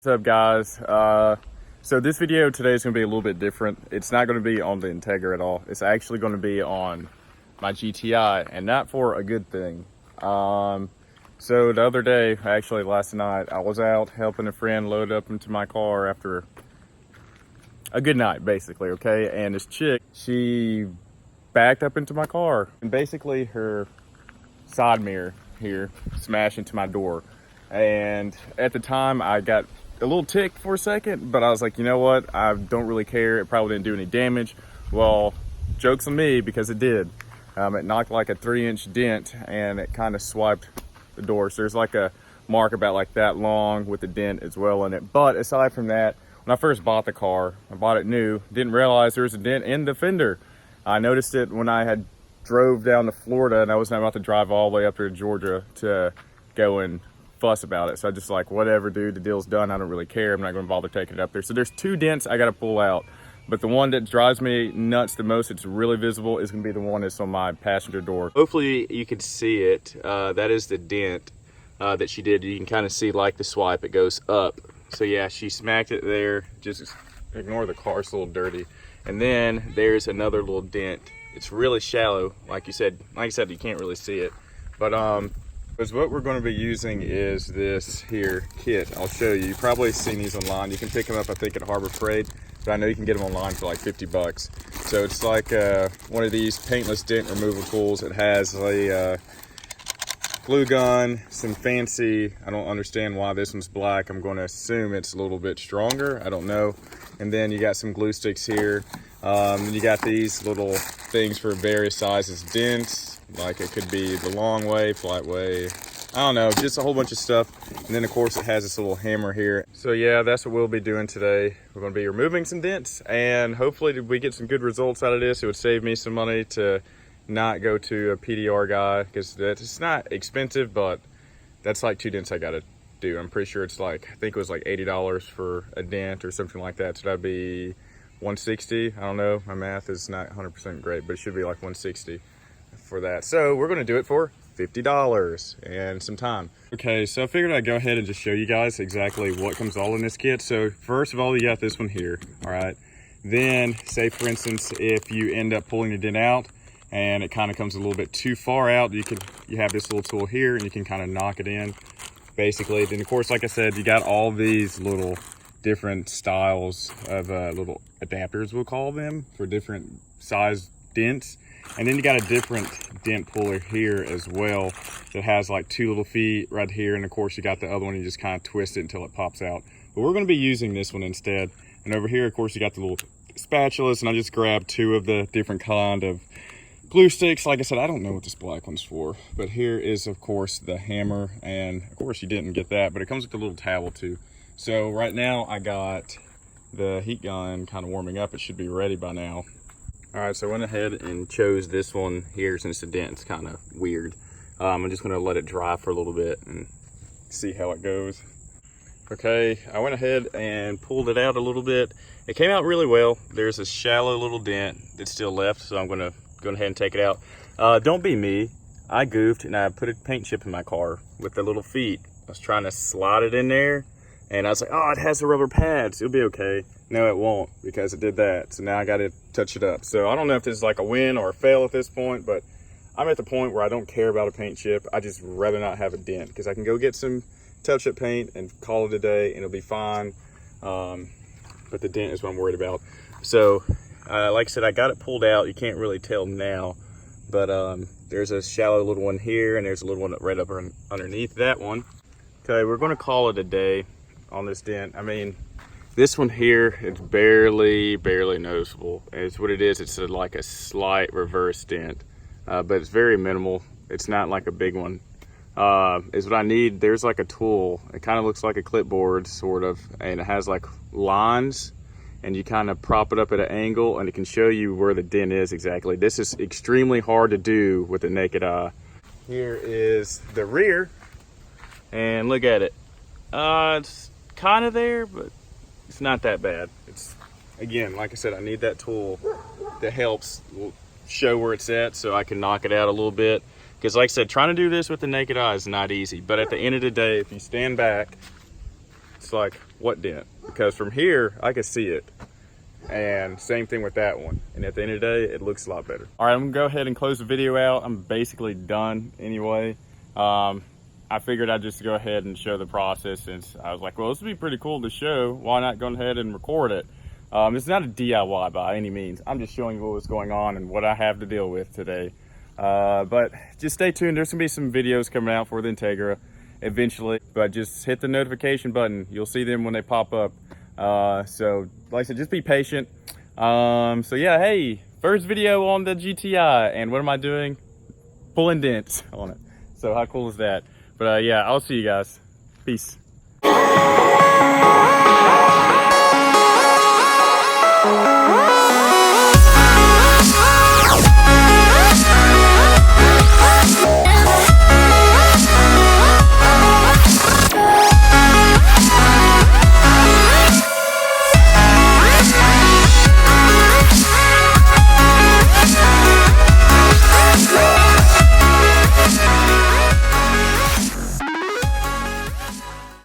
What's up, guys? So this video today is going to be a little bit different. It's not going to be on the Integra at all. It's actually going to be on my GTI, and not for a good thing. So the other day, actually last night, I was out helping a friend load up into my car after a good night, basically, okay? And this chick, she backed up into my car, and basically her side mirror here smashed into my door. And at the time, I got a little ticked for a second, but I was like, you know what? I don't really care. It probably didn't do any damage. Well, joke's on me, because it did. It knocked like a 3-inch dent, and it kind of swiped the door. So there's like a mark about like that long with the dent as well in it. But aside from that, when I first bought the car, I bought it new, didn't realize there was a dent in the fender. I noticed it when I had drove down to Florida, and I was not about to drive all the way up to Georgia to go and fuss about it. So I just like, whatever, dude, the deal's done. I don't really care. I'm not going to bother taking it up there. So there's 2 dents I got to pull out, but the one that drives me nuts the most, it's really visible, is going to be the one that's on my passenger door. Hopefully you can see it. That is the dent that she did. You can kind of see like the swipe, it goes up. So yeah, she smacked it there. Just ignore the car, it's a little dirty. And then there's another little dent. It's really shallow, like you said. Like I said, you can't really see it, but because what we're going to be using is this here kit. I'll show you. You've probably seen these online. You can pick them up, I think, at Harbor Freight, but I know you can get them online for like 50 bucks. So it's like one of these paintless dent removal tools. It has a glue gun, some fancy, I don't understand why this one's black. I'm going to assume it's a little bit stronger. I don't know. And then you got some glue sticks here. You got these little things for various sizes dents. Like it could be the long way, flat way, I don't know, just a whole bunch of stuff. And then of course it has this little hammer here. So yeah, that's what we'll be doing today. We're going to be removing some dents, and hopefully we get some good results out of this. It would save me some money to not go to a PDR guy, because it's not expensive, but that's like 2 dents I got to do. I'm pretty sure it's like, I think it was like $80 for a dent or something like that. So that'd be $160. I don't know, my math is not 100% great, but it should be like $160 for that. So we're going to do it for $50 and some time. Okay, so I figured I'd go ahead and just show you guys exactly what comes all in this kit. So first of all, you got this one here, all right? Then say for instance, if you end up pulling the dent out and it kind of comes a little bit too far out, you have this little tool here and you can kind of knock it in basically. Then of course, like I said, you got all these little different styles of little adapters, we'll call them, for different size dents. And then you got a different dent puller here as well that has like 2 little feet right here. And of course you got the other one, you just kind of twist it until it pops out. But we're going to be using this one instead. And over here, of course, you got the little spatulas, and I just grabbed 2 of the different kind of glue sticks. Like I said, I don't know what this black one's for, but here is of course the hammer. And of course you didn't get that, but it comes with a little towel too. So right now I got the heat gun kind of warming up. It should be ready by now. All right, so I went ahead and chose this one here since the dent's kind of weird. I'm just gonna let it dry for a little bit and see how it goes. Okay, I went ahead and pulled it out a little bit. It came out really well. There's a shallow little dent that's still left, so I'm gonna go ahead and take it out. Don't be me. I goofed and I put a paint chip in my car with the little feet. I was trying to slide it in there, and I was like, oh, it has the rubber pads, it'll be okay. No, it won't, because it did that. So now I got to touch it up. So I don't know if this is like a win or a fail at this point, but I'm at the point where I don't care about a paint chip. I just rather not have a dent, because I can go get some touch-up paint and call it a day and it'll be fine. But the dent is what I'm worried about. So like I said, I got it pulled out. You can't really tell now, but there's a shallow little one here, and there's a little one right up underneath that one. Okay, we're going to call it a day on this dent. I mean, this one here, it's barely noticeable. It's what it is. It's like a slight reverse dent, but it's very minimal. It's not like a big one. Is what I need. There's like a tool. It kind of looks like a clipboard, sort of, and it has like lines, and you kind of prop it up at an angle, and it can show you where the dent is exactly. This is extremely hard to do with the naked eye. Here is the rear, and look at it. It's kind of there, but it's not that bad. It's, again, like I said, I need that tool that helps show where it's at so I can knock it out a little bit. Because like I said, trying to do this with the naked eye is not easy. But at the end of the day, if you stand back, it's like what dent, because from here I can see it. And same thing with that one. And at the end of the day, it looks a lot better. All right, I'm gonna go ahead and close the video out. I'm basically done anyway. I figured I'd just go ahead and show the process, since I was like, well, this would be pretty cool to show. Why not go ahead and record it? It's not a DIY by any means. I'm just showing you what was going on and what I have to deal with today. But just stay tuned. There's gonna be some videos coming out for the Integra eventually, but just hit the notification button. You'll see them when they pop up. So like I said, just be patient. So yeah, hey, first video on the GTI, and what am I doing? Pulling dents on it. So how cool is that? But yeah, I'll see you guys. Peace.